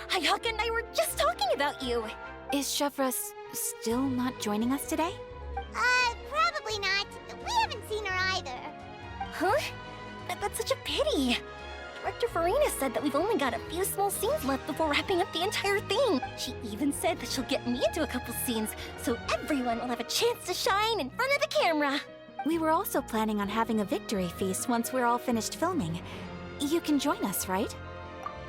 Hayaka and I were just talking about you. Is Chevreuse still not joining us today? Probably not. We haven't seen her either. Huh? That's such a pity. Director Farina said that we've only got a few small scenes left before wrapping up the entire thing. She even said that she'll get me into a couple scenes, so everyone will have a chance to shine in front of the camera. We were also planning on having a victory feast once we're all finished filming. You can join us, right?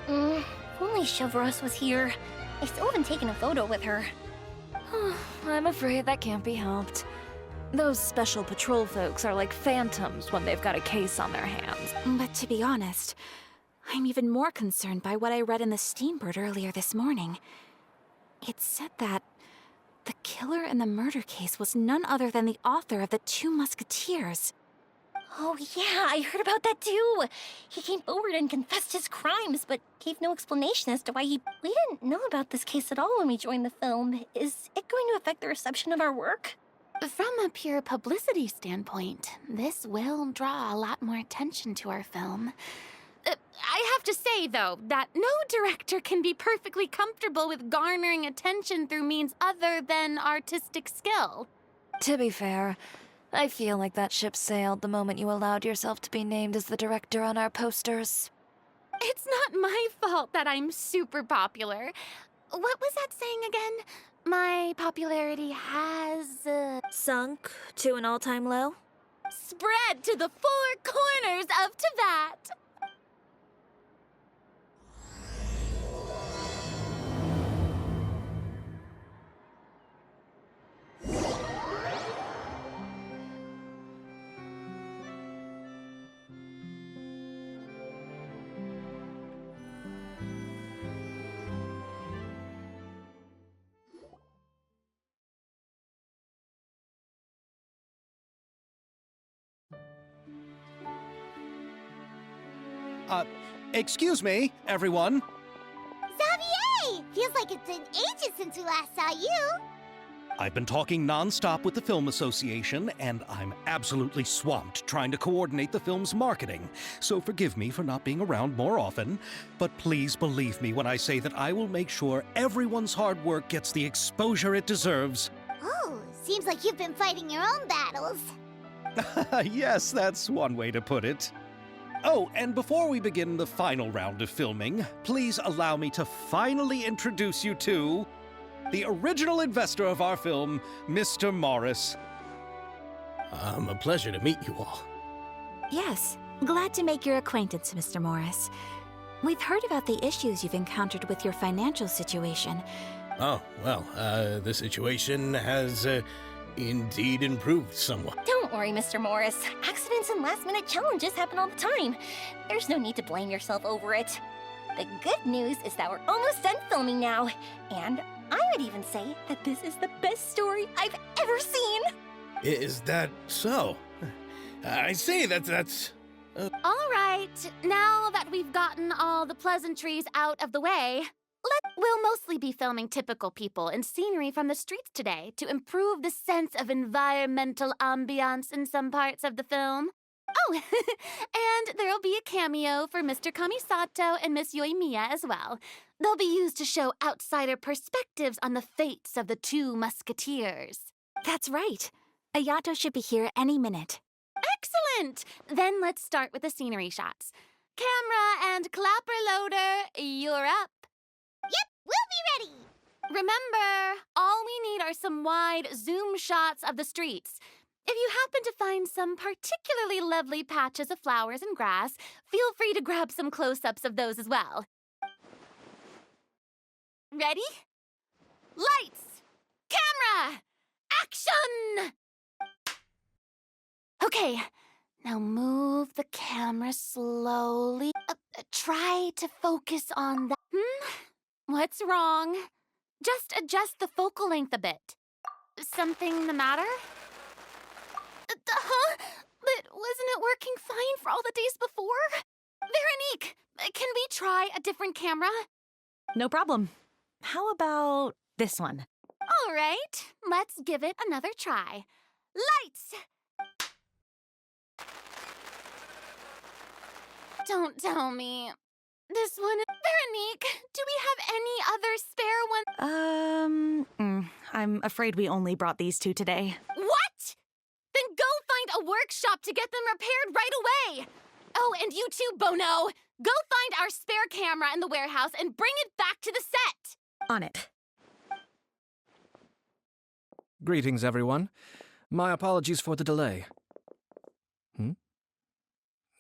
If only Chevreuse was here. I still haven't taken a photo with her. I'm afraid that can't be helped. Those special patrol folks are like phantoms when they've got a case on their hands. But to be honest, I'm even more concerned by what I read in the Steambird earlier this morning. It said that the killer in the murder case was none other than the author of the Two Musketeers. Oh yeah, I heard about that too. He came forward and confessed his crimes, but gave no explanation as to why he... We didn't know about this case at all when we joined the film. Is it going to affect the reception of our work? From a pure publicity standpoint, this will draw a lot more attention to our film. I have to say, though, that no director can be perfectly comfortable with garnering attention through means other than artistic skill. To be fair, I feel like that ship sailed the moment you allowed yourself to be named as the director on our posters. It's not my fault that I'm super popular. What was that saying again? My popularity has, Sunk to an all-time low? spread to the four corners of Teyvat. Excuse me, everyone. Xavier! Feels like it's been ages since we last saw you. I've been talking non-stop with the Film Association, and I'm absolutely swamped trying to coordinate the film's marketing. So forgive me for not being around more often, but please believe me when I say that I will make sure everyone's hard work gets the exposure it deserves. Oh, seems like you've been fighting your own battles. Yes, that's one way to put it. Oh, and before we begin the final round of filming, please allow me to finally introduce you to the original investor of our film, Mr. Morris. A pleasure to meet you all. Yes, glad to make your acquaintance, Mr. Morris. We've heard about the issues you've encountered with your financial situation. Oh, well, the situation has indeed improved somewhat. Don't worry, Mr. Morris. Accidents and last-minute challenges happen all the time. There's no need to blame yourself over it. The good news is that we're almost done filming now, and I would even say that this is the best story I've ever seen. Is that so? I say that's... All right, now that we've gotten all the pleasantries out of the way, we'll mostly be filming typical people and scenery from the streets today to improve the sense of environmental ambiance in some parts of the film. Oh, and there'll be a cameo for Mr. Kamisato and Miss Yoimiya as well. They'll be used to show outsider perspectives on the fates of the Two Musketeers. That's right. Ayato should be here any minute. Excellent! Then let's start with the scenery shots. Camera and clapper loader, you're up. Yep, we'll be ready. Remember, all we need are some wide zoom shots of the streets. If you happen to find some particularly lovely patches of flowers and grass, feel free to grab some close-ups of those as well. Ready? Lights! Camera! Action! Okay, now move the camera slowly. Try to focus on that. What's wrong? Just adjust the focal length a bit. Something the matter? But wasn't it working fine for all the days before? Veronique, can we try a different camera? No problem. How about this one? All right, let's give it another try. Lights! Don't tell me. This one. Veronique, do we have any other spare one? I'm afraid we only brought these two today. What? Then go find a workshop to get them repaired right away. Oh, and you too, Bono. Go find our spare camera in the warehouse and bring it back to the set. On it. Greetings, everyone. My apologies for the delay.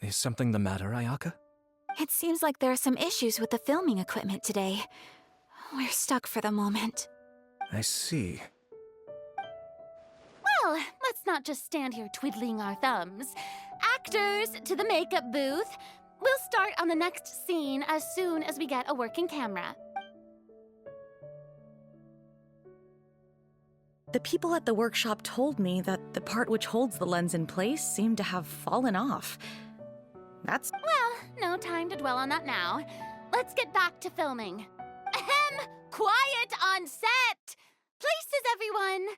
Is something the matter, Ayaka? It seems like there are some issues with the filming equipment today. We're stuck for the moment. I see. Well, let's not just stand here twiddling our thumbs. Actors, to the makeup booth. We'll start on the next scene as soon as we get a working camera. The people at the workshop told me that the part which holds the lens in place seemed to have fallen off. That's... Well, no time to dwell on that now. Let's get back to filming. Ahem! Quiet on set! Places, everyone!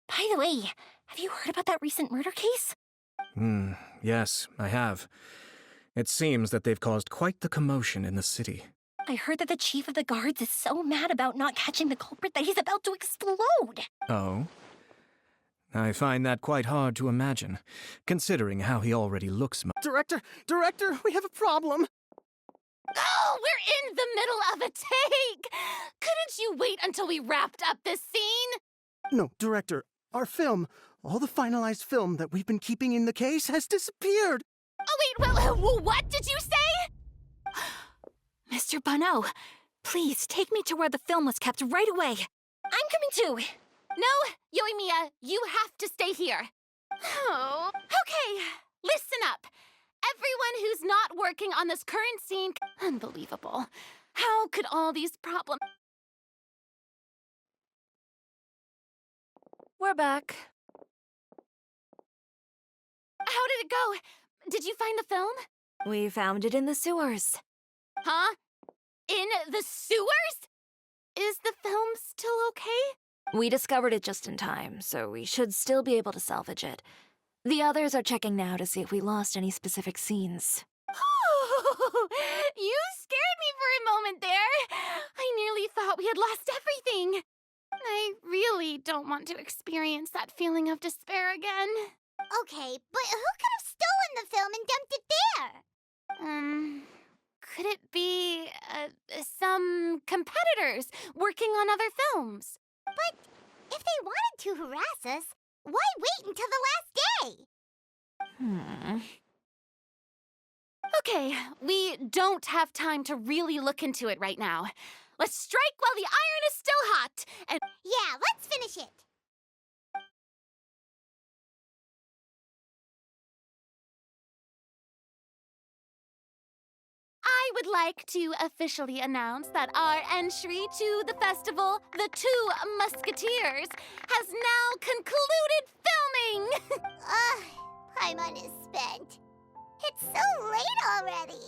By the way, have you heard about that recent murder case? Yes, I have. It seems that they've caused quite the commotion in the city. I heard that the chief of the guards is so mad about not catching the culprit that he's about to explode. Oh? I find that quite hard to imagine, considering how he already looks. Director, we have a problem. Oh, we're in the middle of a take! Couldn't you wait until we wrapped up this scene? No, Director, our film, all the finalized film that we've been keeping in the case has disappeared. Oh, wait, well, what did you say? Mr. Bono, please take me to where the film was kept right away. I'm coming too. No, Yoimiya, you have to stay here. Oh, okay, listen up. Everyone who's not working on this current scene... Unbelievable. How could all these problems... We're back. How did it go? Did you find the film? We found it in the sewers. Huh? In the sewers? Is the film still okay? We discovered it just in time, so we should still be able to salvage it. The others are checking now to see if we lost any specific scenes. You scared me for a moment there. I nearly thought we had lost everything. I really don't want to experience that feeling of despair again. Okay, but who could have stolen the film and dumped it there? Could it be, some competitors working on other films? But if they wanted to harass us, why wait until the last day? Okay, we don't have time to really look into it right now. Let's strike while the iron is still hot, and... Yeah, let's finish it. I would like to officially announce that our entry to the festival, The Two Musketeers, has now concluded filming! Paimon is spent. It's so late already.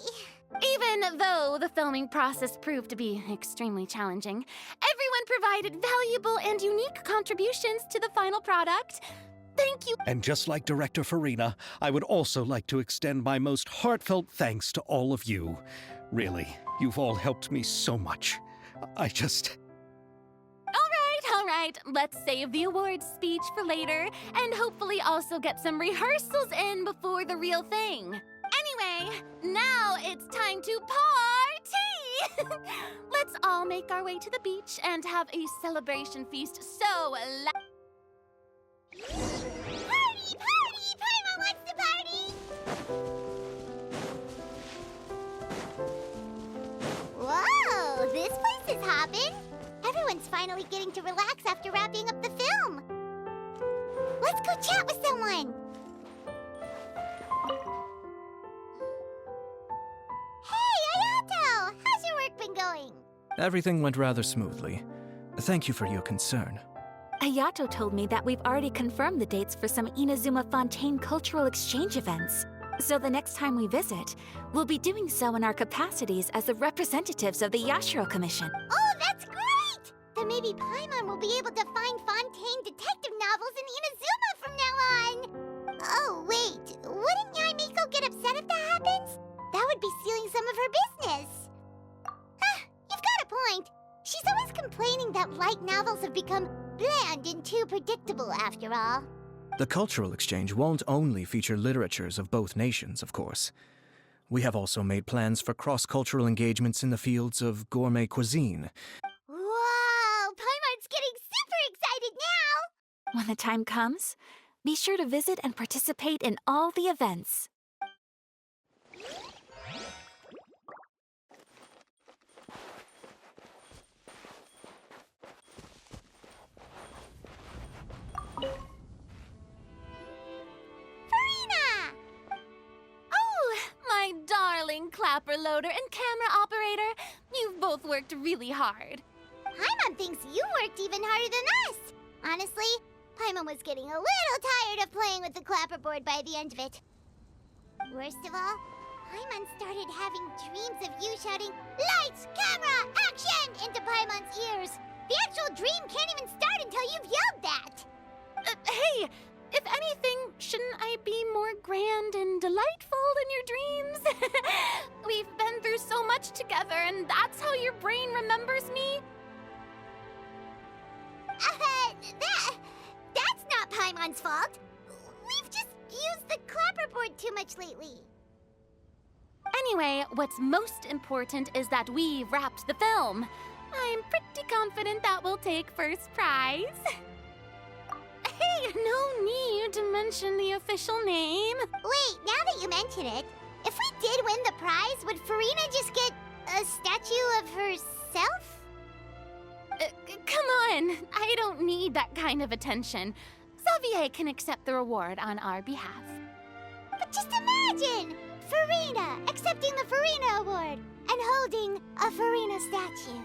Even though the filming process proved to be extremely challenging, everyone provided valuable and unique contributions to the final product. Thank you. And just like Director Farina, I would also like to extend my most heartfelt thanks to all of you. Really, you've all helped me so much. All right, let's save the awards speech for later, and hopefully also get some rehearsals in before the real thing. Anyway, now it's time to party! Let's all make our way to the beach and have a celebration feast so Party! Paimon wants to party! Whoa, this place is hopping. Everyone's finally getting to relax after wrapping up the film. Let's go chat with someone. Hey, Ayato! How's your work been going? Everything went rather smoothly. Thank you for your concern. Ayato told me that we've already confirmed the dates for some Inazuma Fontaine cultural exchange events. So the next time we visit, we'll be doing so in our capacities as the representatives of the Yashiro Commission. Oh, that's great! Then maybe Paimon will be able to find Fontaine detective novels in Inazuma from now on. Oh, wait. Wouldn't Yaimiko get upset if that happens? That would be silly that light novels have become bland and too predictable after all. The cultural exchange won't only feature literatures of both nations, of course. We have also made plans for cross-cultural engagements in the fields of gourmet cuisine. Whoa! Paimon's getting super excited now! When the time comes, be sure to visit and participate in all the events. Farina! Oh, my darling clapper loader and camera operator. You've both worked really hard. Paimon thinks you worked even harder than us. Honestly, Paimon was getting a little tired of playing with the clapperboard by the end of it. Worst of all, Paimon started having dreams of you shouting, "Lights, camera, action!" into Paimon's ears. The actual dream can't even start until you've yelled that. Hey, if anything, shouldn't I be more grand and delightful than your dreams? We've been through so much together, and that's how your brain remembers me? That's not Paimon's fault. We've just used the clapperboard too much lately. Anyway, what's most important is that we've wrapped the film. I'm pretty confident that we'll take first prize. Hey, no need to mention the official name. Wait, now that you mention it, if we did win the prize, would Farina just get a statue of herself? Come on, I don't need that kind of attention. Xavier can accept the reward on our behalf. But just imagine! Farina accepting the Farina Award and holding a Farina statue.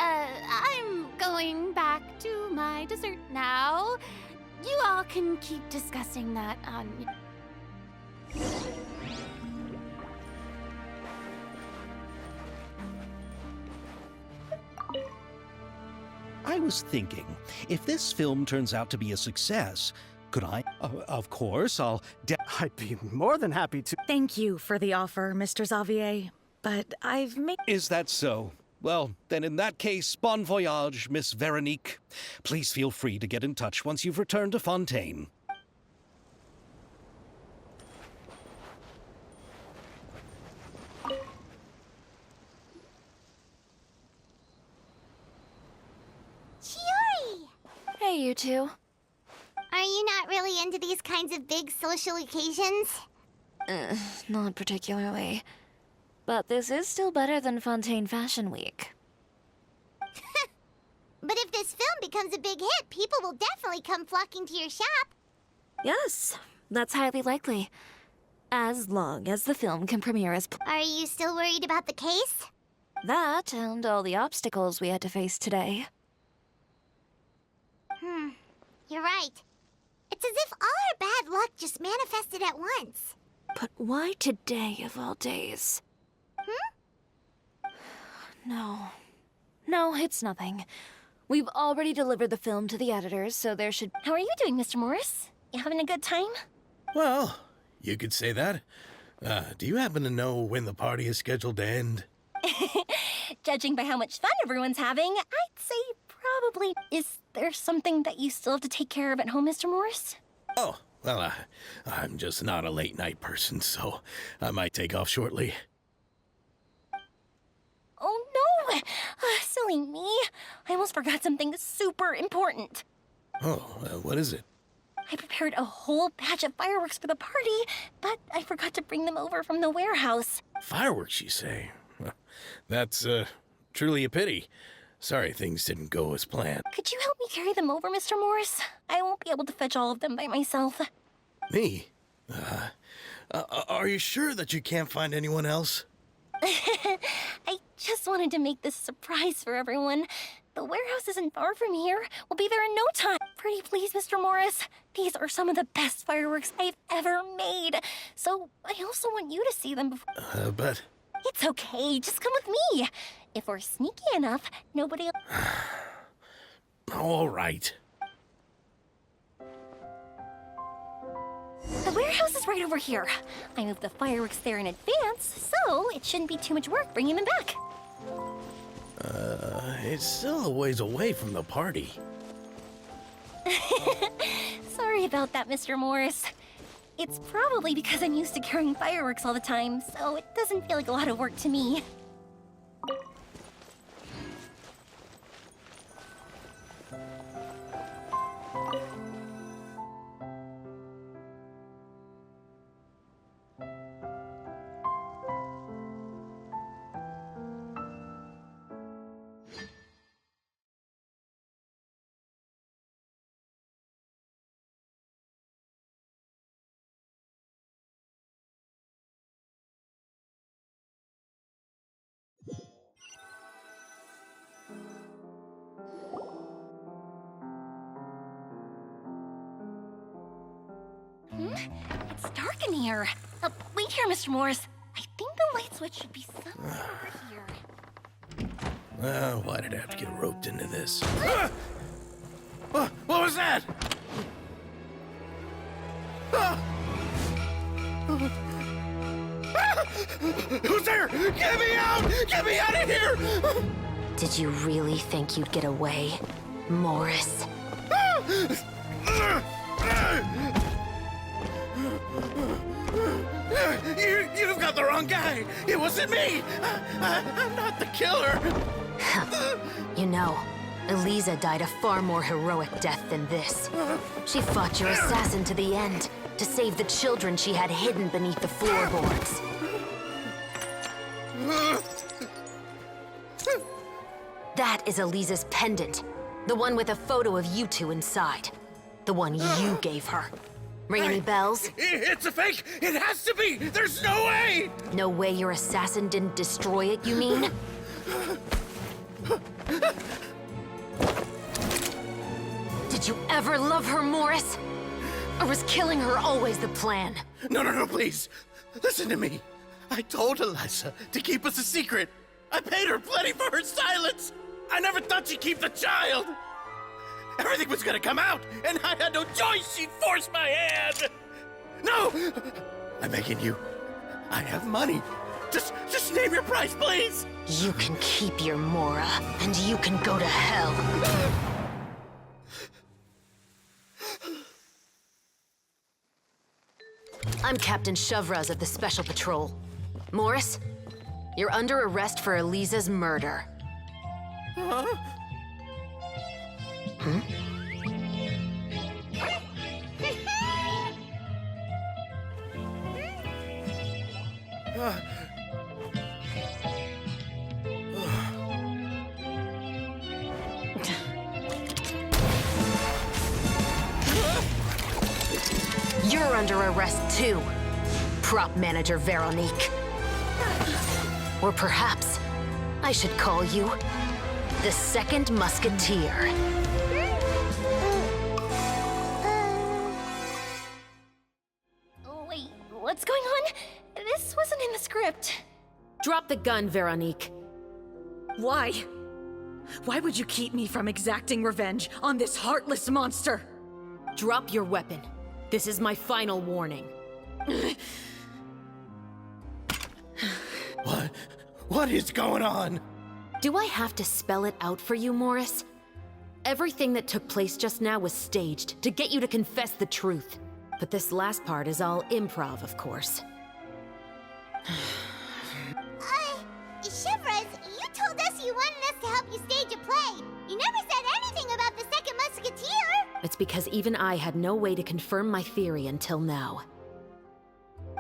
I'm going back to my dessert now. You all can keep discussing that on... I was thinking, if this film turns out to be a success, could I? Of course, I'd be more than happy to. Thank you for the offer, Mr. Xavier, but I've made... Is that so? Well, then in that case, bon voyage, Miss Veronique. Please feel free to get in touch once you've returned to Fontaine. Chiori! Hey, you two. Are you not really into these kinds of big social occasions? Not particularly. But this is still better than Fontaine Fashion Week. But if this film becomes a big hit, people will definitely come flocking to your shop. Yes, that's highly likely. As long as the film can premiere as Are you still worried about the case? that and all the obstacles we had to face today. You're right. It's as if all our bad luck just manifested at once. But why today of all days? No, it's nothing. We've already delivered the film to the editors, so there should... How are you doing, Mr. Morris? You having a good time? Well, you could say that. Do you happen to know when the party is scheduled to end? Judging by how much fun everyone's having, I'd say probably. Is there something that you still have to take care of at home, Mr. Morris? Oh, well, I'm just not a late-night person, so I might take off shortly. Oh, no! Silly me. I almost forgot something super important. Oh, what is it? I prepared a whole batch of fireworks for the party, but I forgot to bring them over from the warehouse. Fireworks, you say? Well, that's, truly a pity. Sorry things didn't go as planned. Could you help me carry them over, Mr. Morris? I won't be able to fetch all of them by myself. Me? Are you sure that you can't find anyone else? I just wanted to make this a surprise for everyone. The warehouse isn't far from here. We'll be there in no time. Pretty please, Mr. Morris. These are some of the best fireworks I've ever made. So I also want you to see them before... But... It's okay. Just come with me. If we're sneaky enough, nobody... All right. The warehouse is right over here. I moved the fireworks there in advance, so it shouldn't be too much work bringing them back. It's still a ways away from the party. Sorry about that, Mr. Morris. It's probably because I'm used to carrying fireworks all the time, so it doesn't feel like a lot of work to me. It's dark in here. Wait here, Mr. Morris. I think the light switch should be somewhere over here. Why did I have to get roped into this? What was that? Who's there? Get me out! Get me out of here! Did you really think you'd get away, Morris? You've got the wrong guy. It wasn't me. I'm not the killer. You know, Eliza died a far more heroic death than this. She fought your assassin to the end to save the children she had hidden beneath the floorboards. That is Eliza's pendant. The one with a photo of you two inside. The one you gave her. Ring any bells? It's a fake! It has to be! There's no way! No way your assassin didn't destroy it, you mean? Did you ever love her, Morris? Or was killing her always the plan? No, please. Listen to me. I told Eliza to keep us a secret. I paid her plenty for her silence. I never thought she'd keep the child. Everything was gonna come out, and I had no choice. She'd force my hand. No! I'm begging you. I have money. Just name your price, please. You can keep your Mora, and you can go to hell. I'm Captain Shovraz of the Special Patrol. Morris, you're under arrest for Eliza's murder. Huh? Hmm? You're under arrest too, prop manager Veronique. Or perhaps I should call you the Second Musketeer. Wait, what's going on? This wasn't in the script. Drop the gun, Veronique. Why? Why would you keep me from exacting revenge on this heartless monster? Drop your weapon. This is my final warning. What is going on? Do I have to spell it out for you, Morris? Everything that took place just now was staged to get you to confess the truth. But this last part is all improv, of course. Shivers, you told us you wanted us to help you stage a play. You never said anything about the Second Musketeer. It's because even I had no way to confirm my theory until now.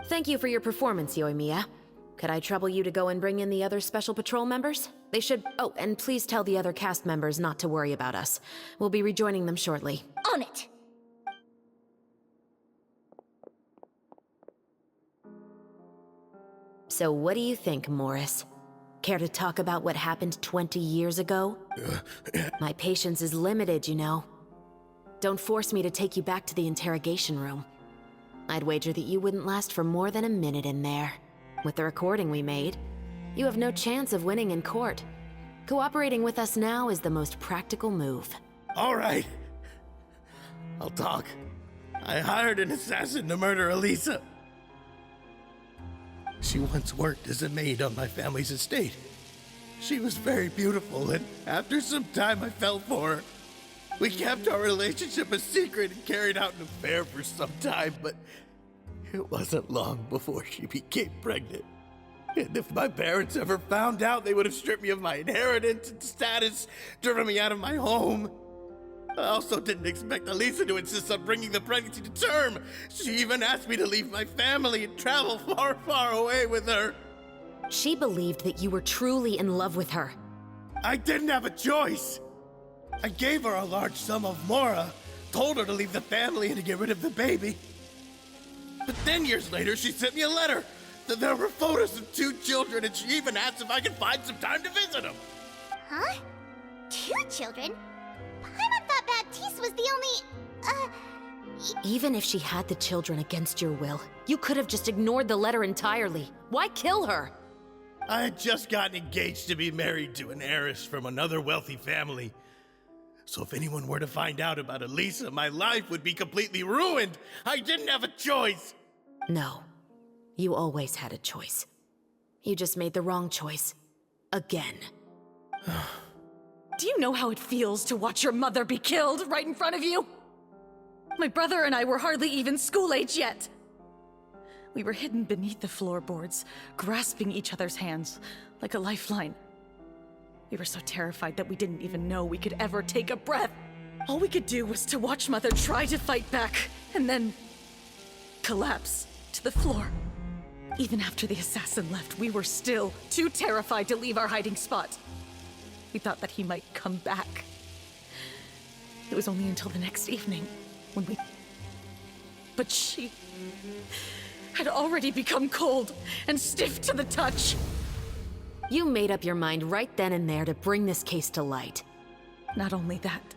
Thank you for your performance, Yoimiya. Could I trouble you to go and bring in the other Special Patrol members? They should— oh, and please tell the other cast members not to worry about us. We'll be rejoining them shortly. On it! So what do you think, Morris? Care to talk about what happened 20 years ago? My patience is limited, you know. Don't force me to take you back to the interrogation room. I'd wager that you wouldn't last for more than a minute in there. With the recording we made, you have no chance of winning in court. Cooperating with us now is the most practical move. All right. I'll talk. I hired an assassin to murder Eliza. She once worked as a maid on my family's estate. She was very beautiful, and after some time I fell for her. We kept our relationship a secret and carried out an affair for some time, but it wasn't long before she became pregnant. And if my parents ever found out, they would have stripped me of my inheritance and status, driven me out of my home. I also didn't expect Elisa to insist on bringing the pregnancy to term. She even asked me to leave my family and travel far, far away with her. She believed that you were truly in love with her. I didn't have a choice. I gave her a large sum of mora, told her to leave the family and to get rid of the baby. But then years later, she sent me a letter. There were photos of 2 children, and she even asked if I could find some time to visit them. Huh? 2 children? Paimon thought Baptiste was the only, Even if she had the children against your will, you could have just ignored the letter entirely. Why kill her? I had just gotten engaged to be married to an heiress from another wealthy family. So if anyone were to find out about Elisa, my life would be completely ruined. I didn't have a choice. No. You always had a choice. You just made the wrong choice. Again. Do you know how it feels to watch your mother be killed right in front of you? My brother and I were hardly even school age yet. We were hidden beneath the floorboards, grasping each other's hands like a lifeline. We were so terrified that we didn't even know we could ever take a breath. All we could do was to watch Mother try to fight back, and then collapse to the floor. Even after the assassin left, we were still too terrified to leave our hiding spot. We thought that he might come back. It was only until the next evening when we... But she had already become cold and stiff to the touch. You made up your mind right then and there to bring this case to light. Not only that,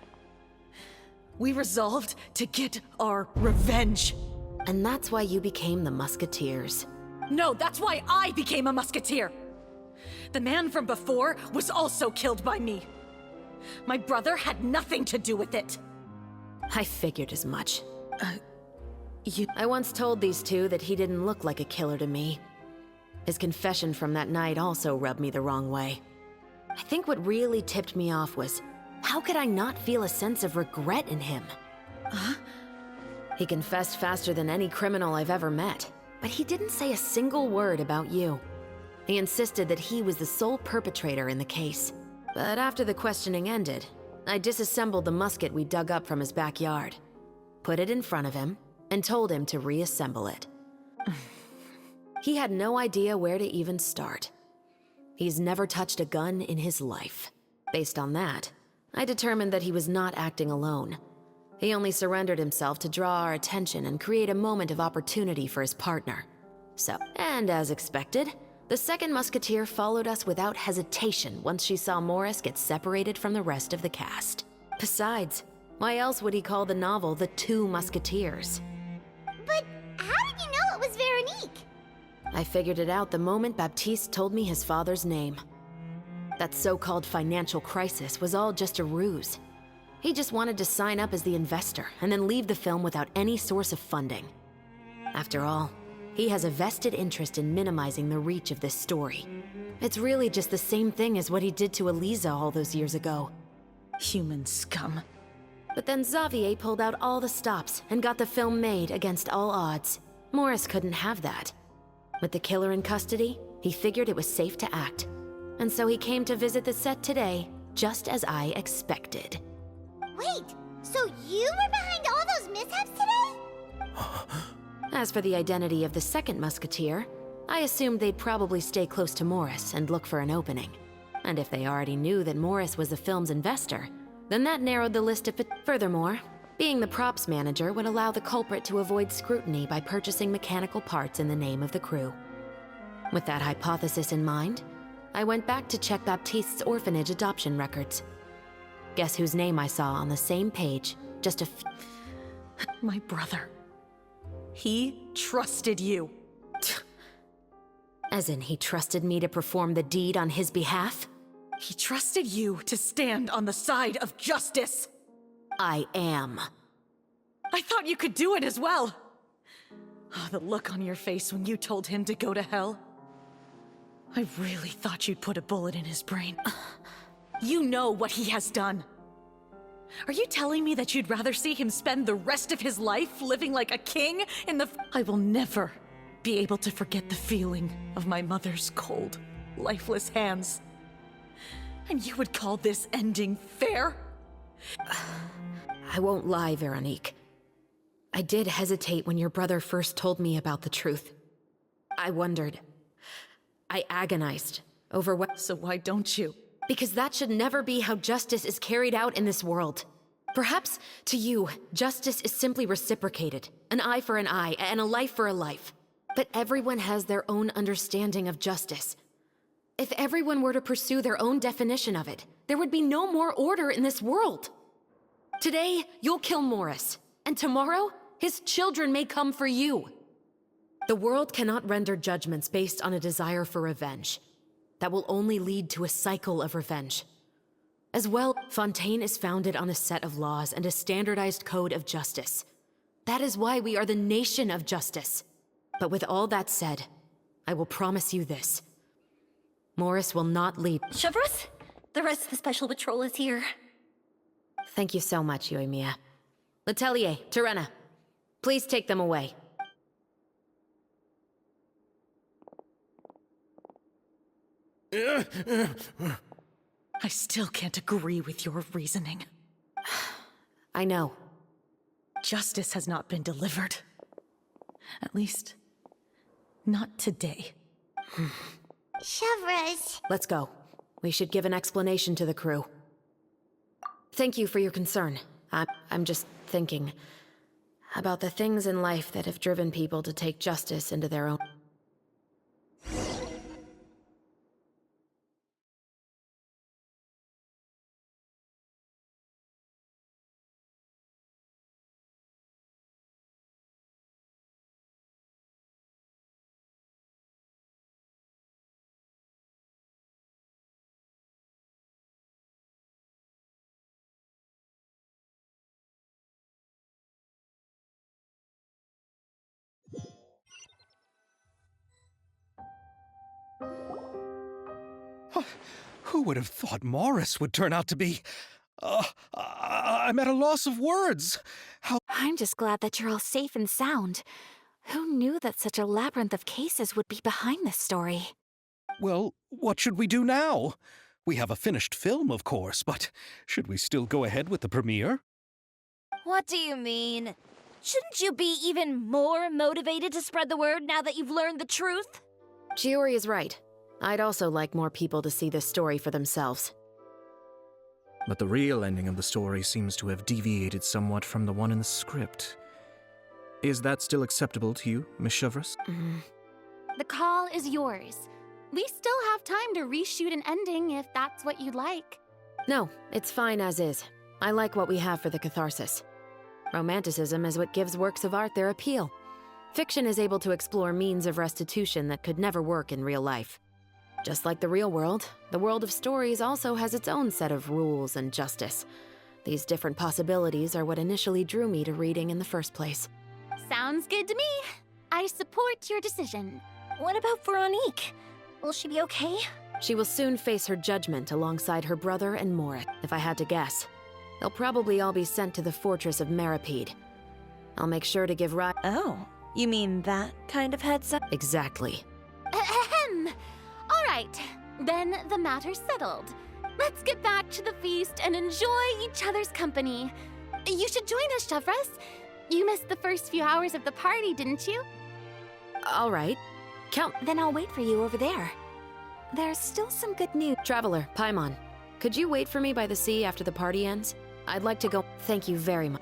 we resolved to get our revenge. And that's why you became the Musketeers. No, that's why I became a musketeer. The man from before was also killed by me. My brother had nothing to do with it. I figured as much. You... I once told these 2 that he didn't look like a killer to me. His confession from that night also rubbed me the wrong way. I think what really tipped me off was, how could I not feel a sense of regret in him? Huh? He confessed faster than any criminal I've ever met, but he didn't say a single word about you. He insisted that he was the sole perpetrator in the case. But after the questioning ended, I disassembled the musket we dug up from his backyard, put it in front of him, and told him to reassemble it. He had no idea where to even start. He's never touched a gun in his life. Based on that, I determined that he was not acting alone. He only surrendered himself to draw our attention and create a moment of opportunity for his partner. So, and as expected, the second musketeer followed us without hesitation once she saw Morris get separated from the rest of the cast. Besides, why else would he call the novel The 2 Musketeers? But how did you know it was Veronique? I figured it out the moment Baptiste told me his father's name. That so-called financial crisis was all just a ruse. He just wanted to sign up as the investor and then leave the film without any source of funding. After all, he has a vested interest in minimizing the reach of this story. It's really just the same thing as what he did to Elisa all those years ago. Human scum. But then Xavier pulled out all the stops and got the film made against all odds. Morris couldn't have that. With the killer in custody, he figured it was safe to act. And so he came to visit the set today, just as I expected. Wait, so you were behind all those mishaps today? As for the identity of the second musketeer, I assumed they'd probably stay close to Morris and look for an opening. And if they already knew that Morris was the film's investor, then that narrowed the list a bit. Furthermore, being the props manager would allow the culprit to avoid scrutiny by purchasing mechanical parts in the name of the crew. With that hypothesis in mind, I went back to check Baptiste's orphanage adoption records. Guess whose name I saw on the same page, just a My brother. He trusted you. As in, he trusted me to perform the deed on his behalf? He trusted you to stand on the side of justice. I am. I thought you could do it as well. Oh, the look on your face when you told him to go to hell. I really thought you'd put a bullet in his brain. You know what he has done. Are you telling me that you'd rather see him spend the rest of his life living like a king in the... I will never be able to forget the feeling of my mother's cold, lifeless hands. And you would call this ending fair? I won't lie, Veronique. I did hesitate when your brother first told me about the truth. I wondered. I agonized over what... So why don't you? Because that should never be how justice is carried out in this world. Perhaps, to you, justice is simply reciprocated. An eye for an eye, and a life for a life. But everyone has their own understanding of justice. If everyone were to pursue their own definition of it, there would be no more order in this world. Today, you'll kill Morris, and tomorrow, his children may come for you. The world cannot render judgments based on a desire for revenge. That will only lead to a cycle of revenge. As well, Fontaine is founded on a set of laws and a standardized code of justice. That is why we are the nation of justice. But with all that said, I will promise you this. Morris will not lead. Chevreuse, the rest of the Special Patrol is here. Thank you so much, Yoimiya. Letelier, Terena, please take them away. I still can't agree with your reasoning. I know. Justice has not been delivered. At least, not today. Chevreuse. Let's go. We should give an explanation to the crew. Thank you for your concern. I'm just thinking about the things in life that have driven people to take justice into their own... Who would have thought Morris would turn out to be... I'm at a loss of words. How... I'm just glad that you're all safe and sound. Who knew that such a labyrinth of cases would be behind this story? Well, what should we do now? We have a finished film, of course, but should we still go ahead with the premiere? What do you mean? Shouldn't you be even more motivated to spread the word now that you've learned the truth? Chiori is right. I'd also like more people to see this story for themselves. But the real ending of the story seems to have deviated somewhat from the one in the script. Is that still acceptable to you, Miss Chevreuse? The call is yours. We still have time to reshoot an ending if that's what you'd like. No, it's fine as is. I like what we have for the catharsis. Romanticism is what gives works of art their appeal. Fiction is able to explore means of restitution that could never work in real life. Just like the real world, the world of stories also has its own set of rules and justice. These different possibilities are what initially drew me to reading in the first place. Sounds good to me. I support your decision. What about Veronique? Will she be okay? She will soon face her judgment alongside her brother and Moritz, if I had to guess. They'll probably all be sent to the fortress of Meripede. I'll make sure to give Oh, you mean that kind of heads up? Exactly. Ahem. All right, then the matter's settled. Let's get back to the feast and enjoy each other's company. You should join us, Chevreuse. You missed the first few hours of the party, didn't you? All right. Then I'll wait for you over there. There's still some good news. Traveler, Paimon, could you wait for me by the sea after the party ends? I'd like to go. Thank you very much.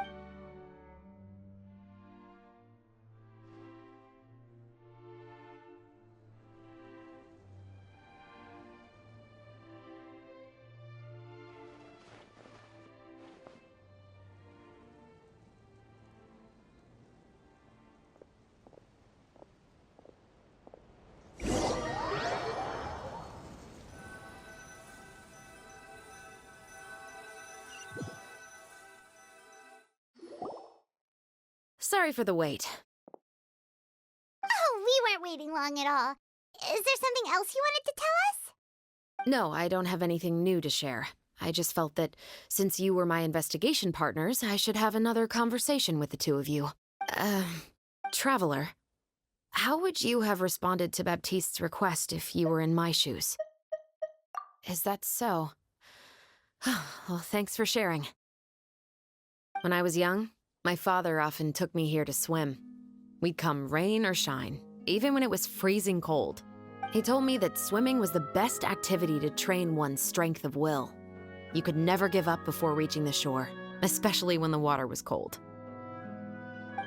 Sorry for the wait. Oh, we weren't waiting long at all. is there something else you wanted to tell us? No, I don't have anything new to share. I just felt that since you were my investigation partners, I should have another conversation with the two of you. Traveler, how would you have responded to Baptiste's request if you were in my shoes? Is that so? Well, thanks for sharing. When I was young, my father often took me here to swim. We'd come rain or shine, even when it was freezing cold. He told me that swimming was the best activity to train one's strength of will. You could never give up before reaching the shore, especially when the water was cold.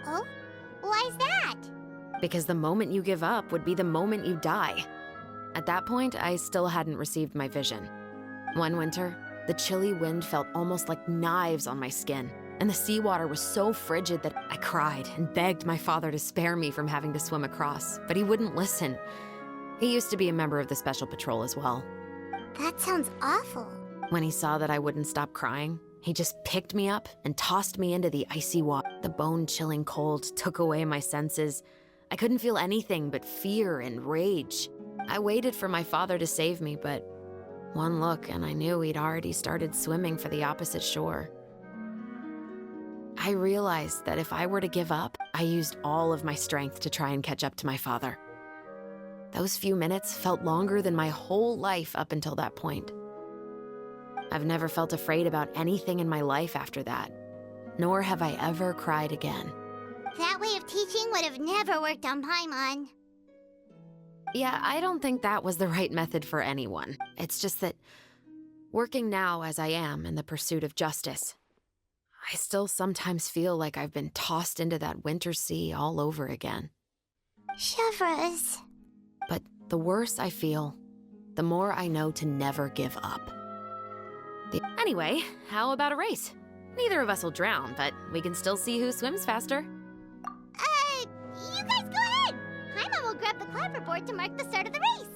Oh? Why's that? Because the moment you give up would be the moment you die. At that point, I still hadn't received my vision. One winter, the chilly wind felt almost like knives on my skin, and the seawater was so frigid that I cried and begged my father to spare me from having to swim across, but he wouldn't listen. He used to be a member of the Special Patrol as well. That sounds awful. When he saw that I wouldn't stop crying, he just picked me up and tossed me into the icy water. The bone-chilling cold took away my senses. I couldn't feel anything but fear and rage. I waited for my father to save me, but one look and I knew he'd already started swimming for the opposite shore. I realized that if I were to give up, I used all of my strength to try and catch up to my father. Those few minutes felt longer than my whole life up until that point. I've never felt afraid about anything in my life after that, nor have I ever cried again. That way of teaching would have never worked on Paimon. Yeah, I don't think that was the right method for anyone. It's just that, working now as I am in the pursuit of justice, I still sometimes feel like I've been tossed into that winter sea all over again. Chevreuse. But the worse I feel, the more I know to never give up. Anyway, how about a race? Neither of us will drown, but we can still see who swims faster. You guys go ahead! Paimon will grab the clapperboard to mark the start of the race.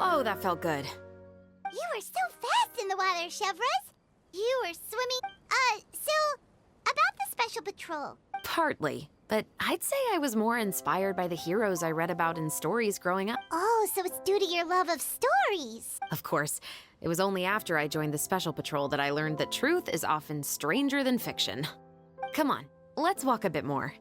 Oh, that felt good. You were so fast in the water, Chevreuse. You were swimming. So, about the Special Patrol. Partly, but I'd say I was more inspired by the heroes I read about in stories growing up. Oh, so it's due to your love of stories. Of course, it was only after I joined the Special Patrol that I learned that truth is often stranger than fiction. Come on, let's walk a bit more.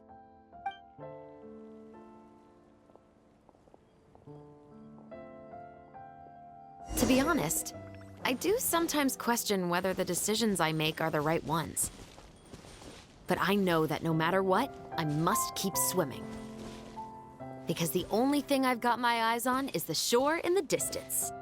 To be honest, I do sometimes question whether the decisions I make are the right ones. But I know that no matter what, I must keep swimming. Because the only thing I've got my eyes on is the shore in the distance.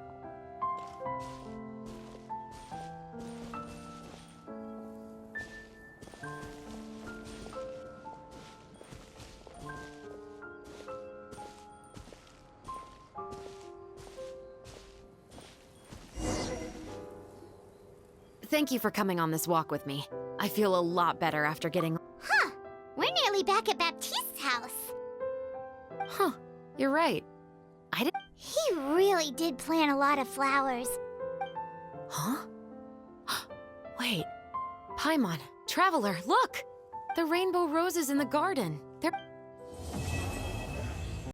Thank you for coming on this walk with me. I feel a lot better after getting... Huh. We're nearly back at Baptiste's house. Huh. You're right. I didn't... He really did plant a lot of flowers. Huh? Wait. Paimon, Traveler, look! The rainbow roses in the garden.